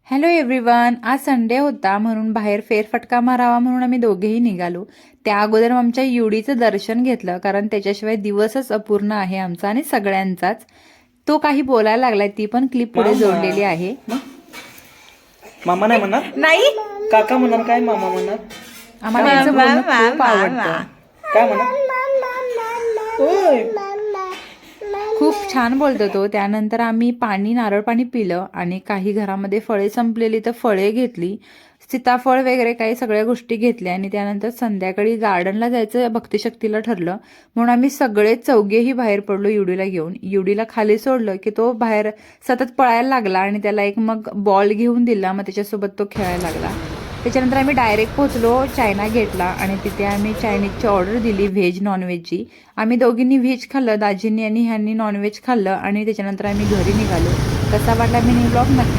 Hello everyone, आज Sunday होता म्हणून बाहेर फेरफटका मारावा म्हणून आम्ही दोघेही निघालो. त्या अगोदर आमच्या युडीचं दर्शन घेतलं, कारण त्याच्याशिवाय दिवसच अपूर्ण आहे आमचा आणि सगळ्यांचाच. तो काही बोलायला लागलाय, ती पण क्लिप पुढे जोडलेली आहे. मामा नाही म्हणणार, नाही, काका म्हणणार, काय मामा म्हणणार. आम्हाला यांचं बोलणं खूप आवडतं. काय म्हणणार. होय. खूप छान बोलतो तो. त्यानंतर आम्ही नारळ पाणी पिलं आणि काही घरामध्ये फळे संपलेली तर फळे घेतली, सीताफळ वगैरे काही सगळ्या गोष्टी घेतल्या आणि त्यानंतर संध्याकाळी गार्डनला जायचं भक्तिशक्तीला ठरलं म्हणून आम्ही सगळे चौघेही बाहेर पडलो युडीला घेऊन. युडीला खाली सोडलं की तो बाहेर सतत पळायला लागला आणि त्याला एक मग बॉल घेऊन दिला, मग त्याच्यासोबत तो खेळायला लागला. त्याच्यानंतर आम्ही डायरेक्ट पोहोचलो चायना गेटला आणि तिथे आम्ही चायनीजची ऑर्डर दिली, व्हेज नॉनव्हेजची. आम्ही दोघींनी व्हेज खाल्लं, दाजींनी आणि ह्यांनी नॉनव्हेज खाल्लं आणि त्याच्यानंतर आम्ही घरी निघालो. कसा वाटला मिनी ब्लॉग नक्की